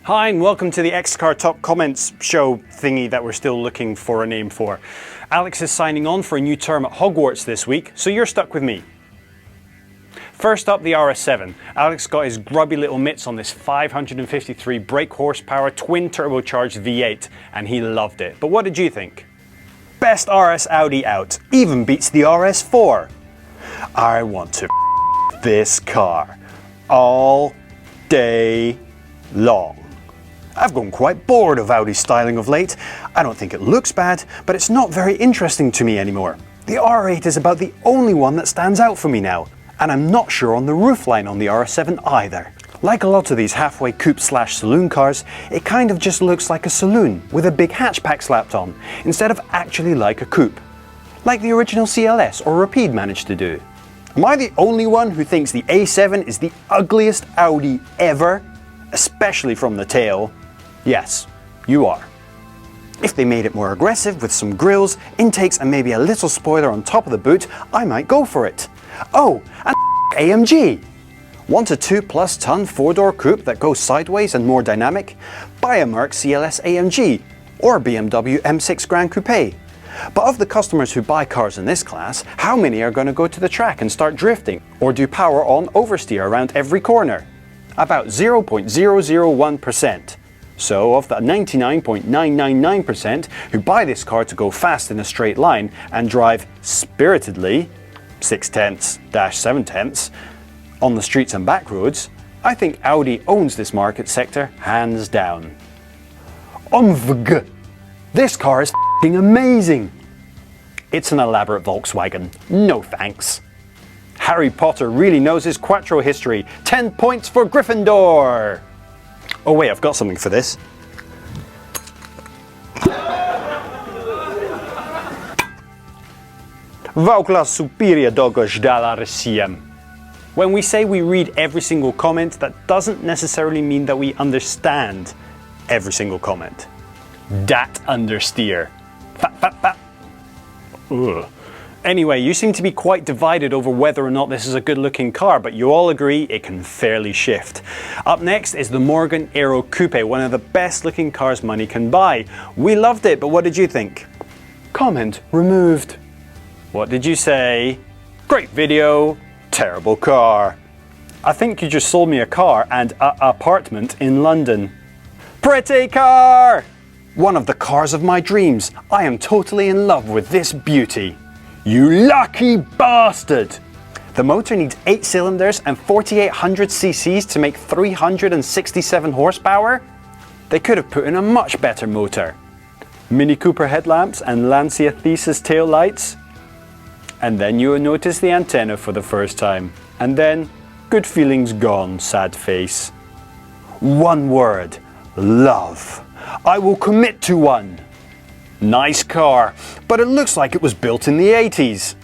Hi and welcome to the XCAR top comments show thingy that we're still looking for a name for. Alex is signing on for a new term at Hogwarts this week, so you're stuck with me. First up, the RS7. Alex got his grubby little mitts on this 553 brake horsepower twin turbocharged V8 and he loved it. But what did you think? Best RS Audi out, even beats the RS4. I want to this car all day long. I've grown quite bored of Audi's styling of late. I don't think it looks bad, but it's not very interesting to me anymore. The R8 is about the only one that stands out for me now, and I'm not sure on the roofline on the RS7 either. Like a lot of these halfway coupe/saloon cars, it kind of just looks like a saloon with a big hatchback slapped on, instead of actually like a coupe. Like the original CLS or Rapide managed to do. Am I the only one who thinks the A7 is the ugliest Audi ever? Especially from the tail? Yes, you are. If they made it more aggressive with some grills, intakes and maybe a little spoiler on top of the boot, I might go for it. Oh, and AMG! Want a 2+ ton 4-door coupe that goes sideways and more dynamic? Buy a Merc CLS AMG or BMW M6 Gran Coupe. But of the customers who buy cars in this class, how many are going to go to the track and start drifting or do power on oversteer around every corner? About 0.001%. So of the 99.999% who buy this car to go fast in a straight line and drive spiritedly 6/10-7/10 on the streets and back roads, I think Audi owns this market sector hands down. OMVG! This car is f***ing amazing! It's an elaborate Volkswagen. No thanks. Harry Potter really knows his Quattro history. 10 points for Griffindor! Oh wait, I've got something for this. Vaucla superior dogos dalla Russia. When we say we read every single comment, that doesn't necessarily mean that we understand every single comment. Dat understeer. Fat, fat, fat. Ugh. Anyway, you seem to be quite divided over whether or not this is a good looking car, but you all agree it can fairly shift. Up next is the Morgan Aero Coupe, one of the best looking cars money can buy. We loved it, but what did you think? Comment removed. What did you say? Great video, terrible car. I think you just sold me a car and an apartment in London. Pretty car! One of the cars of my dreams. I am totally in love with this beauty. You lucky bastard! The motor needs 8 cylinders and 4800 cc's to make 367 horsepower? They could have put in a much better motor. Mini Cooper headlamps and Lancia thesis taillights. And then you will notice the antenna for the first time. And then, good feelings gone, sad face. One word, love. I will commit to one. Nice car, but it looks like it was built in the 80s.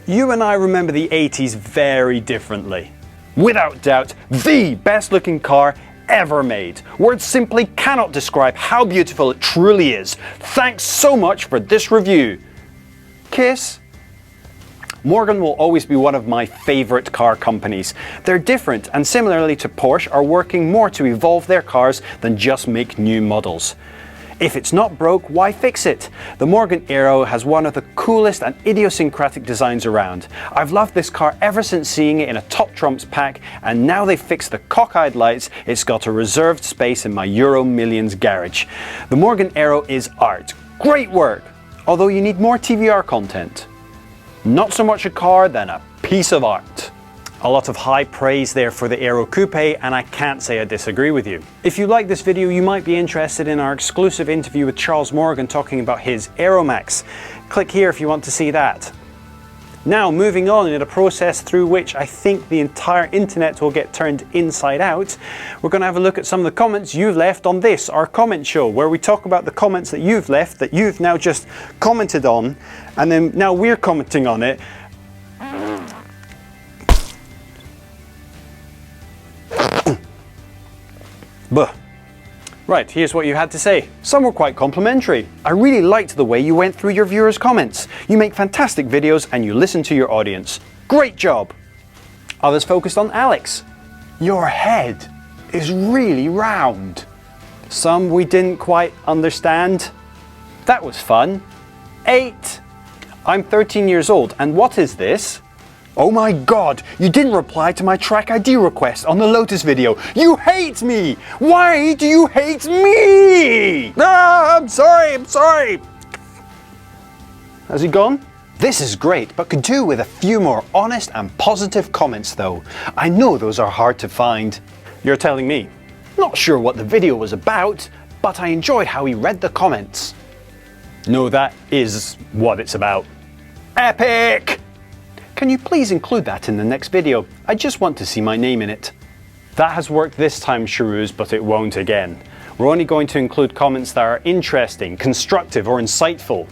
You and I remember the 80s very differently. Without doubt, the best looking car ever made. Words simply cannot describe how beautiful it truly is. Thanks so much for this review. Kiss. Morgan will always be one of my favorite car companies. They're different and similarly to Porsche are working more to evolve their cars than just make new models. If it's not broke, why fix it? The Morgan Aero has one of the coolest and idiosyncratic designs around. I've loved this car ever since seeing it in a Top Trumps pack, and now they've fixed the cockeyed lights, it's got a reserved space in my Euro Millions garage. The Morgan Aero is art. Great work! Although you need more TVR content. Not so much a car than a piece of art. A lot of high praise there for the Aero Coupe, and I can't say I disagree with you. If you like this video, you might be interested in our exclusive interview with Charles Morgan talking about his Aeromax. Click here if you want to see that. Now, moving on in a process through which I think the entire internet will get turned inside out, we're going to have a look at some of the comments you've left on this, our comment show, where we talk about the comments that you've left, that you've now just commented on, and then now we're commenting on it. Buh. Right, here's what you had to say. Some were quite complimentary. I really liked the way you went through your viewers' comments. You make fantastic videos and you listen to your audience. Great job. Others focused on Alex. Your head is really round. Some we didn't quite understand. That was fun. 8. I'm 13 years old, and what is this? Oh my god, you didn't reply to my track ID request on the Lotus video. You hate me! Why do you hate me? Ah, I'm sorry. Has he gone? This is great, but could do with a few more honest and positive comments though. I know those are hard to find. You're telling me. Not sure what the video was about, but I enjoyed how he read the comments. No, that is what it's about. Epic! Can you please include that in the next video? I just want to see my name in it. That has worked this time, Sharoos, but it won't again. We're only going to include comments that are interesting, constructive or insightful,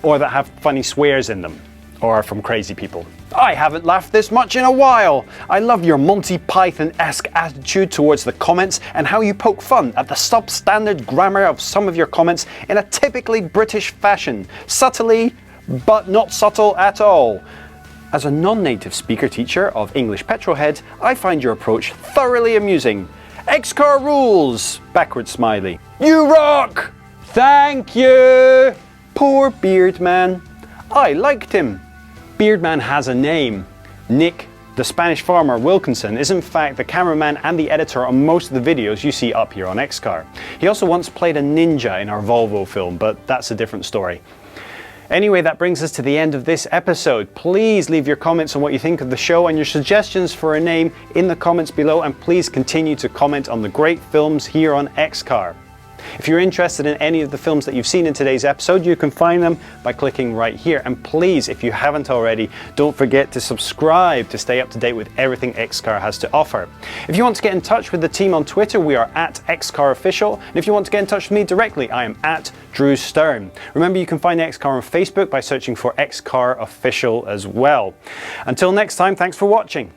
or that have funny swears in them, or are from crazy people. I haven't laughed this much in a while. I love your Monty Python-esque attitude towards the comments and how you poke fun at the substandard grammar of some of your comments in a typically British fashion, subtly, but not subtle at all. As a non-native speaker teacher of English-petrolhead, I find your approach thoroughly amusing. XCAR rules! Backward smiley. You rock! Thank you! Poor Beardman. I liked him. Beardman has a name. Nick, the Spanish farmer Wilkinson, is in fact the cameraman and the editor on most of the videos you see up here on XCAR. He also once played a ninja in our Volvo film, but that's a different story. Anyway, that brings us to the end of this episode. Please leave your comments on what you think of the show and your suggestions for a name in the comments below, and please continue to comment on the great films here on XCAR. If you're interested in any of the films that you've seen in today's episode, you can find them by clicking right here. And please, if you haven't already, don't forget to subscribe to stay up to date with everything XCAR has to offer. If you want to get in touch with the team on Twitter, we are at XCAROfficial. And if you want to get in touch with me directly, I am at Drew Stern. Remember, you can find XCAR on Facebook by searching for XCAR Official as well. Until next time, thanks for watching.